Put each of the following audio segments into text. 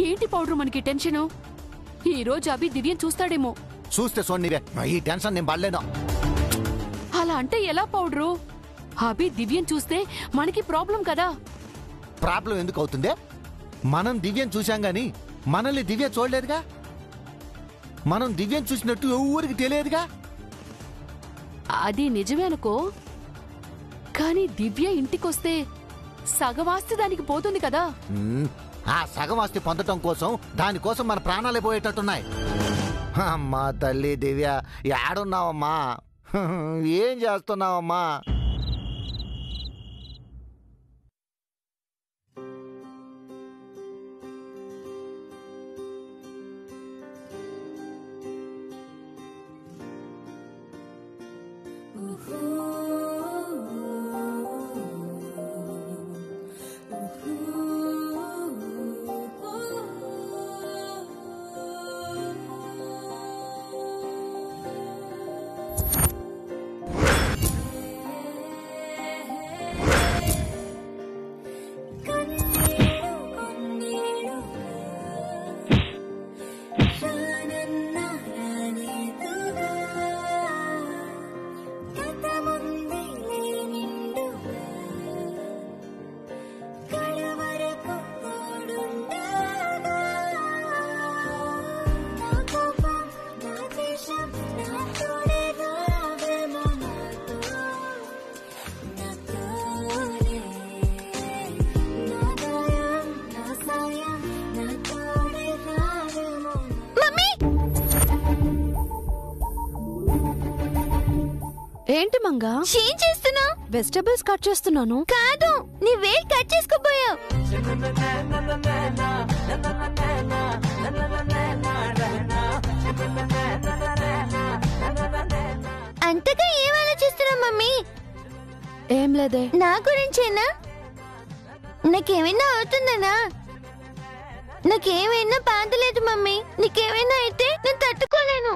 ఏంటి పౌడర్ మనకి టెన్షను? ఈ రోజు అభి దివ్యం చూస్తాడేమో. చూస్తే సోనివే, ఈ టెన్షన్ నేను పడలేను. అలా అంటే ఎలా పౌడరు? అభి దివ్యం చూస్తే మనకి ప్రాబ్లం కదా. ప్రాబ్లం ఎందుకు అవుతుంది? మనం దివ్యం చూశాం గాని మనల్ని దివ్య చూడలేదుగా. మనం దివ్యం చూసినట్టు ఎవరికి తెలియదుగా. అది నిజమే అనుకో, కానీ దివ్య ఇంటికొస్తే సగవాస్తి దానికి పోతుంది కదా. ఆ సగం ఆస్తి పొందటం కోసం దానికోసం మన ప్రాణాలే పోయేటట్టున్నాయి. అమ్మా తల్లి దివ్య, ఏడున్నావమ్మా? ఏం చేస్తున్నావమ్మా? ఏంటి మంగా? ఏం చేస్తున్నావు? వెజిటబుల్స్ కట్ చేస్తున్నాను. కాదు, నీ వేలు కట్ చేసుకోపోయావు. అంతగా ఏం ఆలోచిస్తున్నావు మమ్మీ? ఏం లేదే. నా గురించేనా? నాకేమైనా అవుతుందనా? నాకేమైనా బాధ లేదు మమ్మీ. నీకేమైనా అయితే నేను తట్టుకోలేను.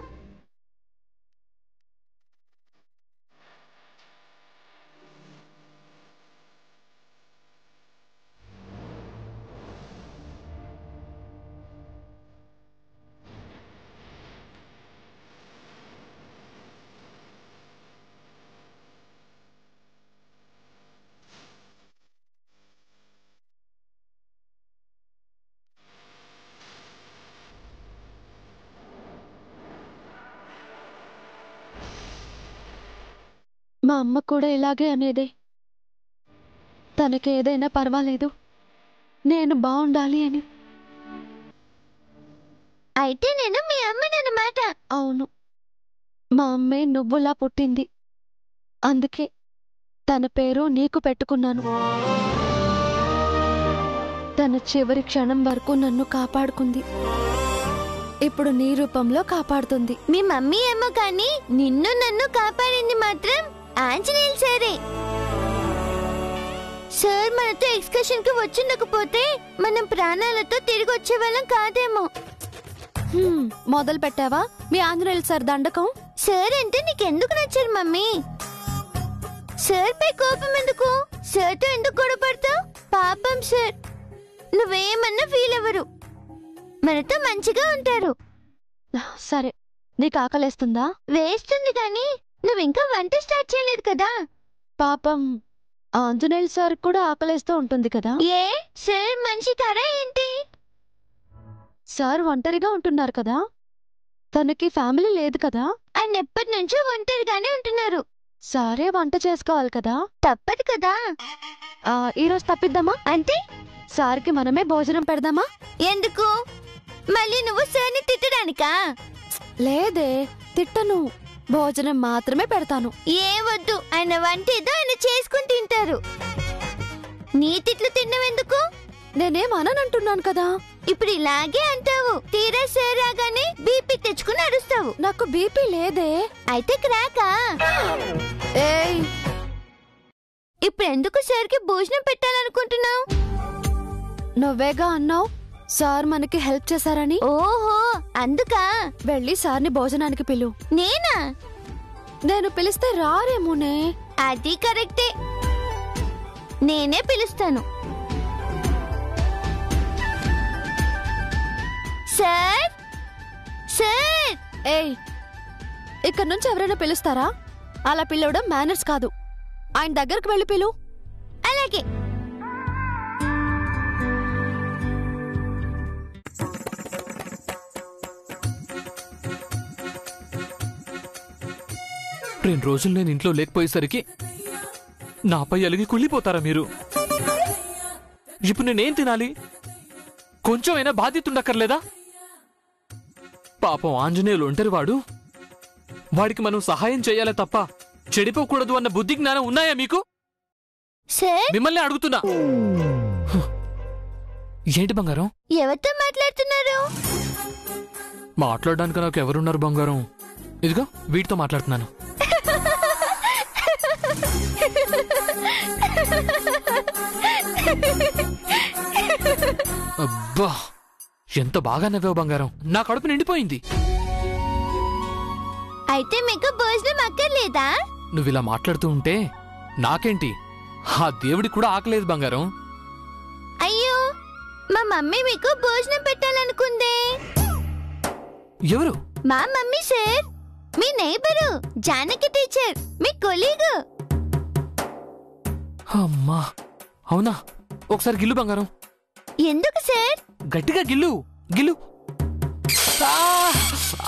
మా అమ్మ కూడా ఇలాగే అనేదే. తనకి ఏదైనా పర్వాలేదు, నేను బాగుండాలి అని. అయితే నేను మీ అమ్మనన్నమాట. అవును, మా అమ్మే నువ్వులా పుట్టింది. అందుకే తన పేరు నీకు పెట్టుకున్నాను. తన చివరి క్షణం వరకు నన్ను కాపాడుకుంది. ఇప్పుడు నీ రూపంలో కాపాడుతుంది. మీ మమ్మీ ఏమో కానీ నిన్ను నన్ను కాపాడింది మాత్రం ఆంజనేయులు సరే. సార్ మనతో ఎక్స్కర్షన్ కి వచ్చిండకపోతే మనం ప్రాణాలతో తిరిగి వచ్చేవాళ్ళం కాదేమో. మొదలు పెట్టావా మీ ఆంజనేయులు సార్ దండకం? సార్ అంటే నీకెందుకు నచ్చారు మమ్మీ? సార్ పై కోపం ఎందుకు? సార్తో ఎందుకు గొడవపడతావు? పాపం సార్, నువ్వేమన్నా ఫీల్ అవ్వరు, మనతో మంచిగా ఉంటారు. సరే, నీకు ఆకలేస్తుందా? వేస్తుంది కానీ నువ్వింకా వంట స్టార్ట్ చేయలేదు కదా. పాపం ఆంజనేయులు సార్ కూడా ఆకలేస్తూ ఉంటుంది కదా. ఏ సార్ మనిషి కారా ఏంటి? సార్ ఒంటరిగా ఉంటున్నారు కదా, తనకి ఫ్యామిలీ లేదు కదా. ఆయన ఎప్పటి నుంచో ఒంటరిగానే ఉంటున్నారు. సారే వంట చేసుకోవాలి కదా. తప్పదు కదా. ఈరోజు తప్పిద్దామా? అంటే సార్కి మనమే భోజనం పెడదామా? ఎందుకు? మళ్ళీ నువ్వు సార్ని తిట్టడానికా? లేదే, తిట్టను, భోజనం మాత్రమే పెడతాను. ఏ వద్దు, ఆయన వంట ఏదో ఆయన చేసుకుని తింటారు. నీ తిట్లు తిన్నవెందుకు? నేనేం అననంటున్నాను కదా. ఇప్పుడు ఇలాగే అంటావు, తీరా సార్ రాగానే బీపీ తెచ్చుకుని అరుస్తావు. నాకు బీపీ లేదే. అయితే క్రాకా? ఏయ్, ఇప్పుడు ఎందుకు సార్కి భోజనం పెట్టాలనుకుంటున్నావు? నువ్వేగా అన్నావు సార్ మనకి హెల్ప్ చేశారని. ఓహో, అందుకా? వెళ్ళి సార్ని భోజనానికి పిలు. నేనా? నేను పిలిస్తే రారేమోనే. అది కరెక్టే, నేనే పిలుస్తాను. ఏయ్, ఇక్కడ నుంచి ఎవరైనా పిలుస్తారా? అలా పిలవడం మేనర్స్ కాదు. ఆయన దగ్గరకు వెళ్ళి పిలు. అలాగే. రెండు రోజులు నేను ఇంట్లో లేకపోయేసరికి నాపై అలిగి కుళ్ళిపోతారా మీరు? ఇప్పుడు నేనేం తినాలి? కొంచెమైనా బాధ్యత ఉండక్కర్లేదా? పాపం ఆంజనేయులు ఒంటరివాడు. వాడికి మనం సహాయం చేయాలే తప్ప చెడిపోకూడదు అన్న బుద్ధి జ్ఞానం ఉన్నాయా మీకు? మిమ్మల్ని అడుగుతున్నా. ఏంటి బంగారం? ఎవరితో మాట్లాడుతున్నారు? మాట్లాడడానికి నాకు ఎవరున్నారు బంగారం? ఇదిగో వీటితో మాట్లాడుతున్నాను. అబ్బా, ఎంత బాగా నవ్వావు బంగారం. నా కడుపు నిండిపోయింది. అయితే మీకు భోజనం అక్కర్లేదా? నువ్విలా మాట్లాడుతూ ఉంటే నాకేంటి, ఆ దేవుడికి కూడా ఆకలేదు బంగారం. అయ్యో, మా మమ్మీ మీకు భోజనం పెట్టాలనుకుందే. ఎవరు? మా మమ్మీ సార్, మీ నైబరు జానకి టీచర్, మీ కొలీగ్. అమ్మా, అవునా? ఒకసారి గిల్లు బంగారం. ఎందుకు సార్? గట్టిగా గిల్లు, గిల్లు.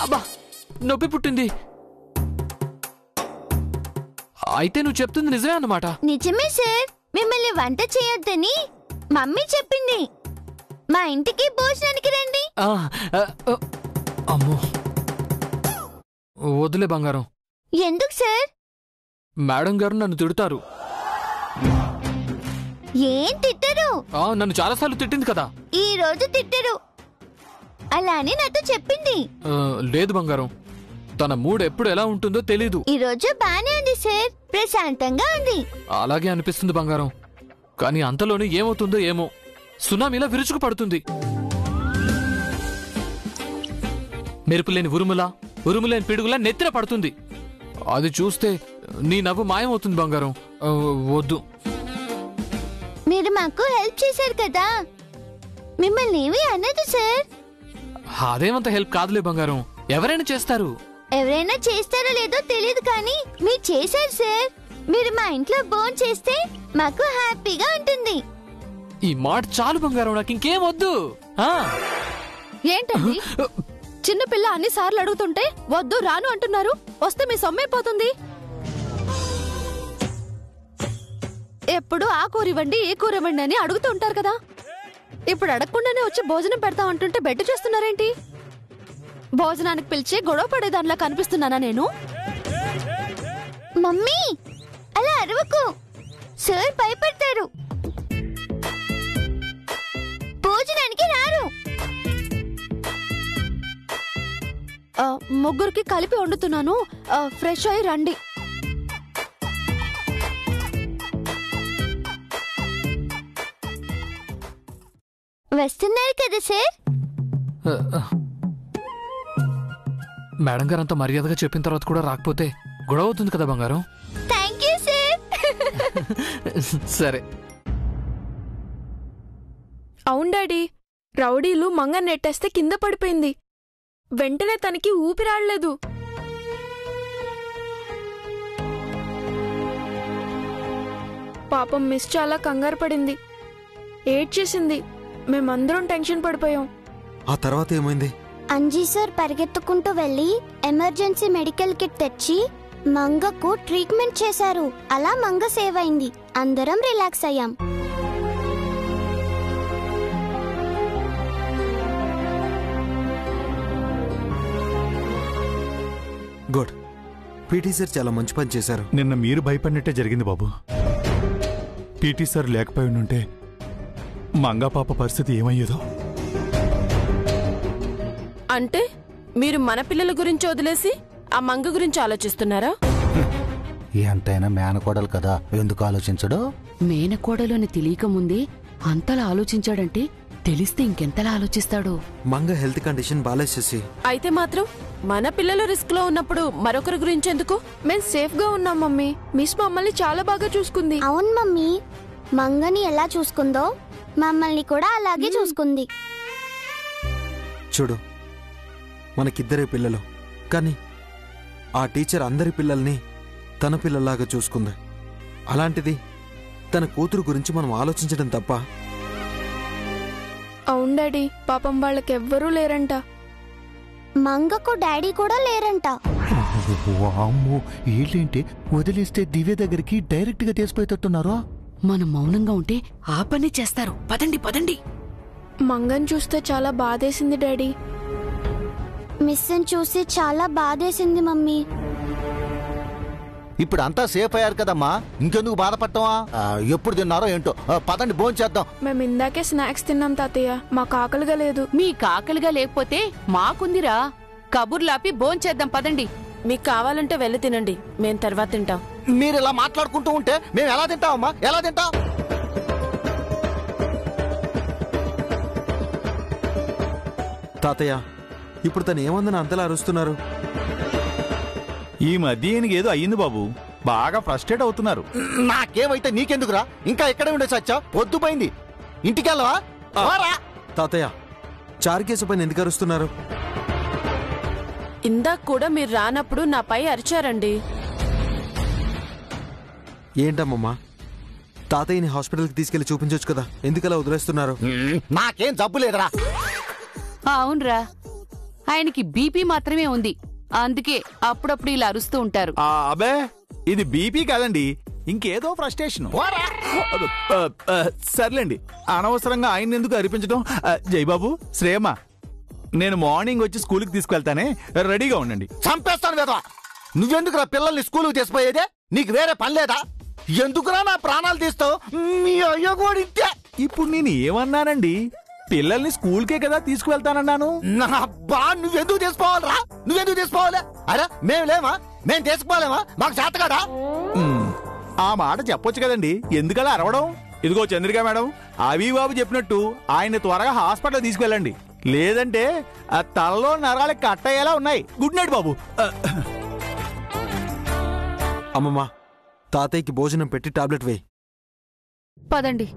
అబ్బా, నొప్పి పుట్టింది. అయితే నువ్వు చెప్తుంది నిజమే అన్నమాట? నిజమే సార్. మిమ్మల్ని వంట చేయొద్దని మమ్మీ చెప్పింది. మా ఇంటికి భోజనానికి రండి. అమ్మో, వదిలే బంగారం. ఎందుకు సార్? మేడం గారు నన్ను తిడతారు. ఏం తిట్టరు? నన్ను చాలాసార్లు తిట్టింది కదా. ఈ రోజు తిట్టరు అలా అని నాతో చెప్పింది. లేదు బంగారం, తన మూడ్ ఎప్పుడు ఎలా ఉంటుందో తెలీదు. ఈ రోజు బానే ఉంది సార్, ప్రశాంతంగా ఉంది. అలాగే అనిపిస్తుంది బంగారం. కానీ అంతలోనే ఏమవుతుందో ఏమో, సునామీలా విరుచుకు పడుతుంది. మెరుపులేని ఉరుములా, ఉరుములేని పిడుగులా నెత్తిన పడుతుంది. అది చూస్తే నీ నవ్వు మాయమవుతుంది బంగారం. వద్దు. మీరు మాకు హెల్ప్ చేశారు కదా, మిమ్మల్ని ఏమీ అనదు సార్. అదేమంత హెల్ప్ కాదులే బంగారం, ఎవరైనా చేస్తారు. ఎవరైనా చేస్తారో లేదో తెలియదు కానీ మీరు చేశారు సార్. మీరు మా ఇంట్లో భోజనం చేస్తే మాకు హ్యాపీగా ఉంటుంది. ఈ మాట చాలు బంగారం, నాకు ఇంకేం వద్దు. ఏంటండి చిన్నపిల్ల అన్ని సార్లు అడుగుతుంటే వద్దు రాను అంటున్నారు? వస్తే మీ సొమ్మైపోతుంది. ఎప్పుడు ఆ కూర ఇవ్వండి, ఈ కూర ఇవ్వండి అని అడుగుతూ ఉంటారు కదా. ఇప్పుడు అడగకుండానే వచ్చి భోజనం పెడతా అంటుంటే బెట్టు చేస్తున్నారేంటి? భోజనానికి పిలిచి గొడవ పడేదానిలా కనిపిస్తున్నానా నేను? మమ్మీ అలా అరవకు, సార్ భయపడతారు. భోజనానికి రారు. ముగ్గురికి కలిపి వండుతున్నాను, ఫ్రెష్ అయి రండి. వస్తున్నారు కదా సార్? మేడం గారు అంత మర్యాదగా చెప్పిన తర్వాత కూడా రాకపోతే గొడవ అవుతుంది కదా బంగారం. Thank you sir. సరే. అవును డాడీ, రౌడీలు మంగ నెట్టేస్తే కింద పడిపోయింది. వెంటనే తనకి ఊపిరాడలేదు. పాపం మిస్ చాలా కంగారు పడింది, ఏడ్చేసింది. మేమందరం టెన్షన్ పడిపోయాం. ఆ తర్వాత ఏమైంది? అంజీ సార్ పరిగెత్తుకుంటూ వెళ్ళి ఎమర్జెన్సీ మెడికల్ కిట్ తెచ్చి మంగకు ట్రీట్మెంట్ చేశారు. అలా మంగ సేవ్ అయింది. అందరం రిలాక్స్ అయ్యాం. గుడ్. పీటీ సార్ చాలా మంచి పని చేశారు. నిన్న మీరు భయపడినట్టే జరిగింది బాబు. పీటీ సార్ లేకపోయి ఉంటే మంగా పాప పరిస్థితి ఏమయ్యేదో. అంటే మీరు మన పిల్లల గురించి వదిలేసి ఆ మంగ గురించి ఆలోచిస్తున్నారా? ఎంతైనా మేనకోడలు కదా, ఎందుకు ఆలోచించడు? మేనకోడలు అని తెలియకముందే అంతలా ఆలోచించాడంటే తెలిస్తే ఇంకెంతలా ఆలోచిస్తాడు. మంగ హెల్త్ కండిషన్ బాలేసేసి. అయితే మాత్రం మన పిల్లలు రిస్క్ లో ఉన్నప్పుడు మరొకరి గురించి ఎందుకు? మేము సేఫ్ గా ఉన్నాం మమ్మీ. మిస్ మమ్మల్ని చాలా బాగా చూసుకుంది. అవును మమ్మీ, మంగని ఎలా చూసుకుందో మమ్మల్ని కూడా అలాగే చూసుకుంది. చూడు, మనకిద్దరే పిల్లలు, కానీ ఆ టీచర్ అందరి పిల్లల్ని తన పిల్లల్లాగా చూసుకుంది. అలాంటిది తన కూతురు గురించి మనం ఆలోచించడం తప్ప. అవును డాడీ, పాపం వాళ్ళకెవ్వరూ లేరంట. మంగకు డాడీ కూడా లేరంట. వామ్మో, ఏంటంటే వదిలేస్తే దివ్య దగ్గరికి డైరెక్ట్ గా తీసిపోయేటట్టున్నారో. మనం మౌనంగా ఉంటే ఆ పని చేస్తారు. పదండి పదండి. మంగన్ చూస్తే చాలా బాధేసింది డాడీ. మిస్సన్ చూసి చాలా బాధేసింది మమ్మీ. ఇప్పుడు అంతా సేఫ్ అయ్యారు కదమ్మా, ఇంకెందుకు బాధపడతావా? ఎప్పుడు తిన్నారో ఏంటో. పదండి భోంచేద్దాం. మేము ఇందాకే స్నాక్స్ తిన్నాం తాతయ్య, మాకు ఆకలిగా లేదు. మీ కాకలిగా లేకపోతే మాకుందిరా. కబుర్లాపి భోంచేద్దాం పదండి. మీకు కావాలంటే వెళ్ళి తినండి, మేం తర్వాత తింటాం. మీరు ఇలా మాట్లాడుకుంటూ ఉంటే మేము ఎలా తింటామమ్మా, ఎలా తింటాం? తాతయ్య, ఇప్పుడు తను ఏమందని అంతలా అరుస్తున్నారు? ఈ మధ్య ఈయనకి ఏదో అయ్యింది బాబు, బాగా ఫ్రస్ట్రేట్ అవుతున్నారు. నాకేమైతే నీకెందుకురా? ఇంకా ఎక్కడే ఉండే సచ్చా? పొద్దుపోయింది, ఇంటికెళ్ళవా? తాతయ్య, చారుకేసు పైన ఎందుకు అరుస్తున్నారు? ఇందాక కూడా మీరు రానప్పుడు నాపై అరిచారండి. ఏంటమ్మమ్మా, తాతయ్యని హాస్పిటల్కి తీసుకెళ్లి చూపించొచ్చు కదా, ఎందుకలా వదిలేస్తున్నారు? నాకేం జబ్బు లేదురా. అవునరా, ఆయనకి బీపీ మాత్రమే ఉంది, అందుకే అప్పుడప్పుడు ఇలా అరుస్తూ ఉంటారు. అబే, ఇది బీపీ కాదండి, ఇంకేదో ఫ్రస్ట్రేషన్. సర్లేండి, అనవసరంగా ఆయన ఎందుకు అరిపించడం. జయబాబు, శ్రేయమ్మ, నేను మార్నింగ్ వచ్చి స్కూల్కి తీసుకెళ్తానే, రెడీగా ఉండండి. చంపేస్తాను కదా. నువ్వెందుకురా పిల్లల్ని స్కూల్కి తీసుకుపోయేదే? నీకు వేరే పని లేదా? ఎందుకురా నా ప్రాణాలు తీస్తావు? మీ అయ్యో కూడా ఇంతే. ఇప్పుడు నేను ఏమన్నానండి? పిల్లల్ని స్కూల్కే కదా తీసుకువెళ్తానన్నాను. నువ్వెందుకు తీసుకోవాలరా? నువ్వెందుకు తీసుకోవాలి? అరే మేము లేమా? మేము తీసుకుపోలేమా? మాకు చేత కదా. ఆ మాట చెప్పొచ్చు కదండి, ఎందుకలా అరవడం? ఇదిగో చంద్రిక మేడం, అవిబాబు చెప్పినట్టు ఆయన త్వరగా హాస్పిటల్ తీసుకువెళ్ళండి, లేదంటే ఆ తలలో నరాలకి కట్టయ్యేలా ఉన్నాయి. గుడ్ నైట్ బాబు. అమ్మమ్మా, తాతయ్యకి భోజనం పెట్టి టాబ్లెట్ వేయి. పదండి.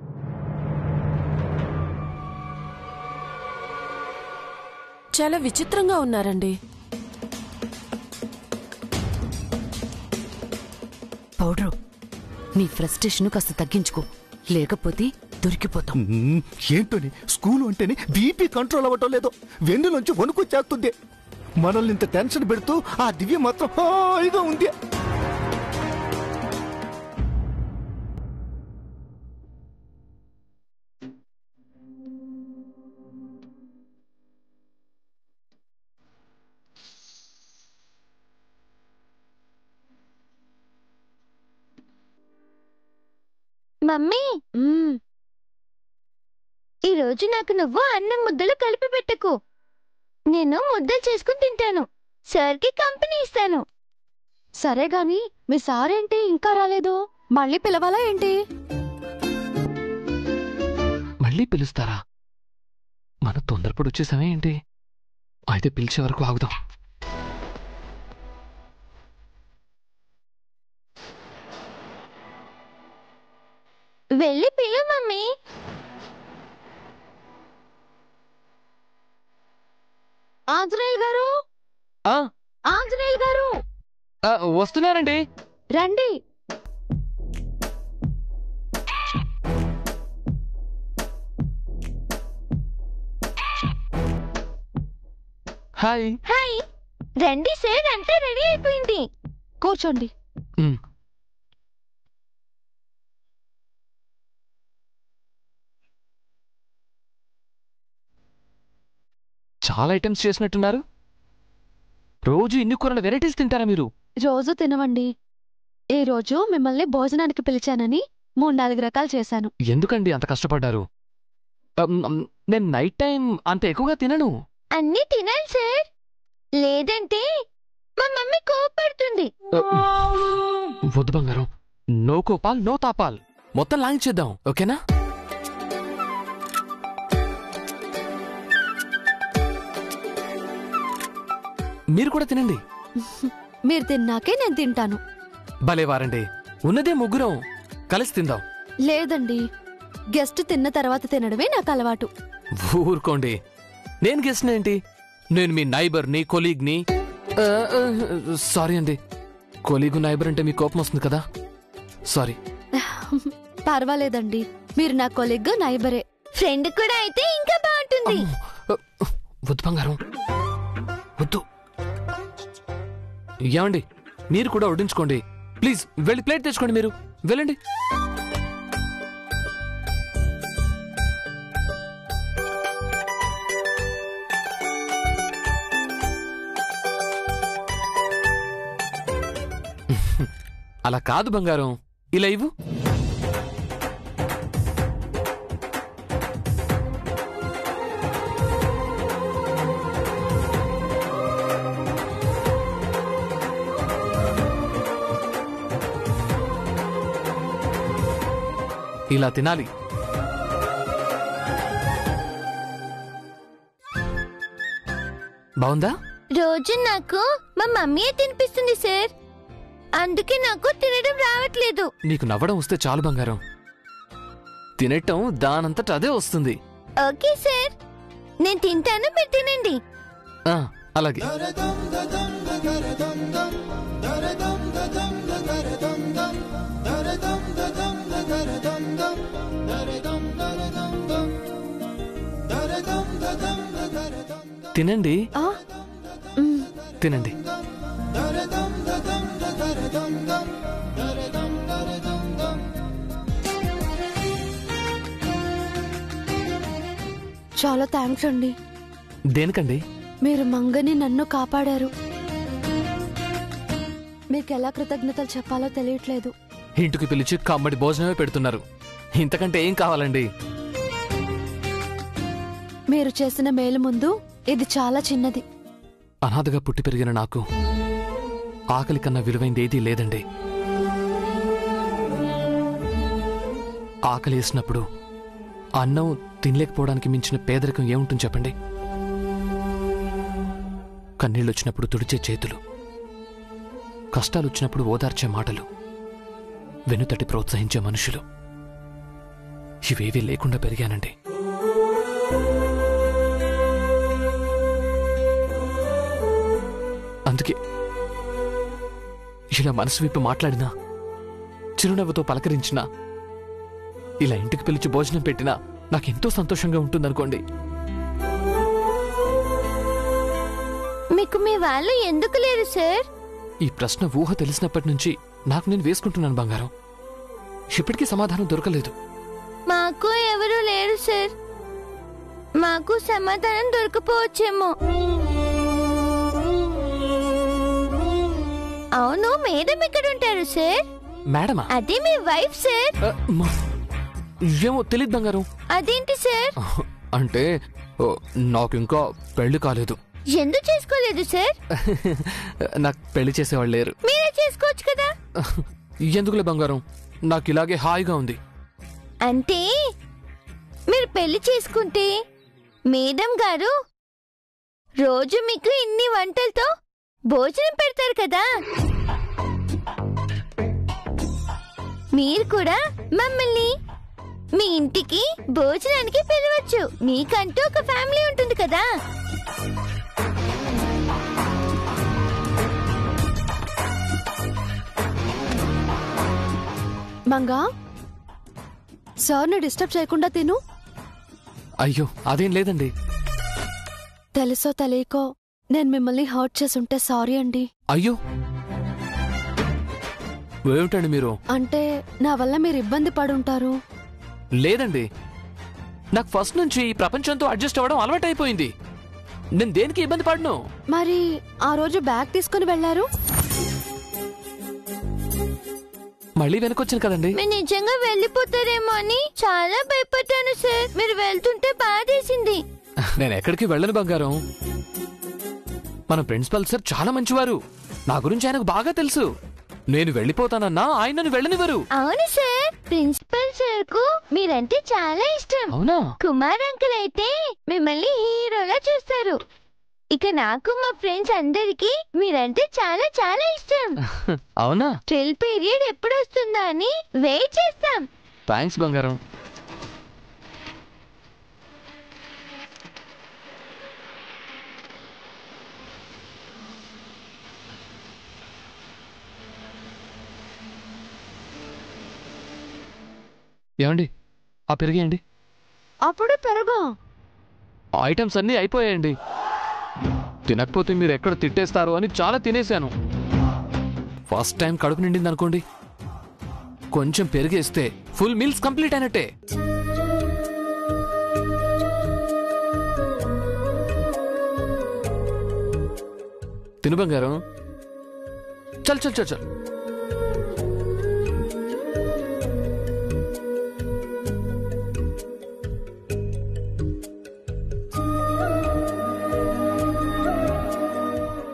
చాలా విచిత్రంగా ఉన్నారండి. పౌడ్రు, నీ ఫ్రస్ట్రేషన్ కాస్త తగ్గించుకో, లేకపోతే దొరికిపోతాం. ఏంటోని స్కూల్ అంటేనే బీపీ కంట్రోల్ అవ్వటం లేదు, వెన్నులోంచి వణుకొచ్చేస్తుంది. మనల్ని ఇంత టెన్షన్ పెడుతూ ఆ దివ్య మాత్రం హాయిగా ఉంది. మమ్మీ, ఈరోజు నాకు నువ్వు అన్నం ముద్దలు కలిపి పెట్టకు. నేను ముద్దలు చేసుకుని తింటాను, సార్కి కంపెనీ ఇస్తాను. సరే గాని మీ సారేంటి ఇంకా రాలేదు? మళ్ళీ పిలవాలా ఏంటి? మళ్ళీ పిలుస్తారా? మన తొందరపడి వచ్చేసామే ఏంటి? అయితే పిలిచే వరకు ఆగుదాం. వెళ్ళి పిలు మమ్మీ. ఆంజనేయులు గారు, ఆంజనేయులు గారు వస్తున్నారండి. రండి. హాయ్. హాయ్. రండి సార్, అంతా రెడీ అయిపోయింది. కూర్చోండి. చాలా ఐటమ్స్ చేసినట్టున్నారు. రోజు ఇన్ని కూరల వెరైటీస్ తింటారా మీరు? రోజు తినవండి. ఈ రోజు మిమ్మల్ని భోజనానికి పిలిచానని 3-4 రకాలు చేశాను. ఎందుకండి అంత కష్టపడ్డారు? నేను నైట్ టైం అంత ఎక్కువగా తినను. అన్నీ తినాలి సార్, లేదంటే మా మమ్మీ కోపడుతుంది. వద్దు బంగారం, నో కోపాల్ నో తాపాల్, మొత్తం లాంచేద్దాం, ఓకేనా? మీరు కూడా తినండి. మీరు తిన్నాకే నేను తింటాను. భలేవారండి, ఉన్నదే ముగ్గురం, కలిసి తిందాం. లేదండి, గెస్ట్ తిన్న తర్వాత తినడమే నాకు అలవాటు. ఊరుకోండి, నేను గెస్ట్ ఏంటి? నేను మీ నైబర్ని, కొలీగ్ని. సారీ అండి, కొలీగు నైబర్ అంటే మీ కోపం వస్తుంది కదా, సారీ. పర్వాలేదండి, మీరు నా కొలీగ్ నైబరే. ఫ్రెండ్ కూడా అయితే ఇంకా బాగుంటుంది. వద్దు బంగారం, వద్దు. ఏమండి, మీరు కూడా వడ్డించుకోండి ప్లీజ్. వెళ్ళి ప్లేట్ తెచ్చుకోండి, మీరు వెళ్ళండి. అలా కాదు బంగారం, ఇలా ఇవ్వు. ఇలా తినాలి. బాగుందా? రోజు నాకు మా మమ్మీయే తినిపిస్తుంది సార్, అందుకే నాకు తినడం రావట్లేదు. నీకు నవ్వడం వస్తే చాలు బంగారం, తినటం దానంతట అదే వస్తుంది. ఓకే సార్, నేను తింటాను, మీరు తినండి. అలాగే. తినండి, తినండి. చాలా థ్యాంక్స్ అండి. దేనికండి? మీరు మంగని నన్ను కాపాడారు. మీకు ఎలా కృతజ్ఞతలు చెప్పాలో తెలియట్లేదు. ఇంటికి పిలిచి కమ్మడి భోజనమే పెడుతున్నారు, ఇంతకంటే ఏం కావాలండి? మీరు చేసిన మేలు ముందు ఇది చాలా చిన్నది. అనాథగా పుట్టి పెరిగిన నాకు ఆకలి కన్నా విలువైంది ఏదీ లేదండి. ఆకలి వేసినప్పుడు అన్నం తినలేకపోవడానికి మించిన పేదరికం ఏముంటుంది చెప్పండి? కన్నీళ్ళొచ్చినప్పుడు తుడిచే చేతులు, కష్టాలొచ్చినప్పుడు ఓదార్చే మాటలు, వెనుతటి ప్రోత్సహించే మనుషులు, ఇవేవీ లేకుండా పెరిగానండి. అందుకే ఇలా మనసు విప్పి మాట్లాడినా, చిరునవ్వుతో పలకరించినా, ఇలా ఇంటికి పిలిచి భోజనం పెట్టినా నాకెంతో సంతోషంగా ఉంటుందనుకోండి. మీకు మీ వాళ్ళు ఎందుకు లేరు సార్? ఈ ప్రశ్న ఊహ తెలిసినప్పటి నుంచి నాకు నేను వేసుకుంటున్నాను బంగారం. ఇప్పటికీ సమాధానం దొరకలేదు. మాకు ఎవరు లేరు సార్, మాకు సమాధానం దొరకపోవచ్చేమో. అవును, మేడం ఎక్కడ ఉంటారు సార్? మేడమా? అదే మీ వైఫ్ సార్. ఏమో తెలియదు బంగారం. అదేంటి సార్? అంటే నాకింకా పెళ్లి కాలేదు. ఎందుకు చేసుకోలేదు సార్? నాకు పెళ్లి చేసేవాళ్ళు లేరు. మీరే చేసుకోవచ్చు కదా. ఎందుకులే బంగారం, నాకు ఇలాగే హాయిగా ఉంది. అంటే మీరు పెళ్లి చేసుకుంటే మేడం గారు రోజు మీకు ఇన్ని వంటలతో భోజనం పెడతారు కదా, మీరు కూడా మమ్మల్ని మీ ఇంటికి భోజనానికి పిలవచ్చు. మీకంటూ ఒక ఫ్యామిలీ ఉంటుంది కదా. మంగా, సార్ని డిస్టర్బ్ చేయకుండా తిను. అయ్యో అదేం లేదండి. తెలుసో తెలియకో నేను మిమ్మల్ని హర్ట్ చేసుంటే సారీ అండి. అయ్యో ఏమిటండి మీరు? అంటే నా వల్ల మీరు ఇబ్బంది పడుంటారు. లేదండి, నాకు ఫస్ట్ నుంచి ఈ ప్రపంచంతో అడ్జస్ట్ అవ్వడం అలవాటైపోయింది. నేను దేనికి ఇబ్బంది పడను. మరి ఆ రోజు బ్యాగ్ తీసుకుని వెళ్లారు, మళ్ళీ వెనకొచ్చాను కదండి. మీరు నిజంగా వెళ్ళిపోతారేమో అని చాలా భయపడ్డాను సార్. మీరు వెళ్తుంటే బాధేసింది. నేను ఎక్కడికి వెళ్ళను బంగారం. మన ప్రిన్సిపల్ సార్ చాలా మంచివారు, నా గురించి ఆయనకు బాగా తెలుసు. నేను వెళ్ళిపోతానన్నా ఆయన నన్ను వెళ్ళనివ్వరు. అవును సార్, ప్రిన్సిపల్ సార్ కు మీరంటే చాలా ఇష్టం. అవునా? కుమార్ అంకుల్ అయితే మిమ్మల్ని హీరోలా చూస్తారు. ఇక నాకు మా ఫ్రెండ్స్ అందరికి మీరంటే చాలా చాలా ఇష్టం. అవునా? ట్రిల్ పీరియడ్ ఎప్పుడు వస్తుందా అని వెయిట్ చేస్తాం. థ్యాంక్స్ బంగారం. ఏమండి ఆ పెరిగేయండి. అప్పుడే పెరుగు. ఐటమ్స్ అన్నీ అయిపోయాయండి. తినకపోతే మీరు ఎక్కడ తిట్టేస్తారు అని చాలా తినేశాను. ఫస్ట్ టైం కడుపు నిండింది అనుకోండి, కొంచెం పెరిగేస్తే ఫుల్ మీల్స్ కంప్లీట్ అయినట్టే. తిను బంగారం. చల్ చల్ చల్ చల్.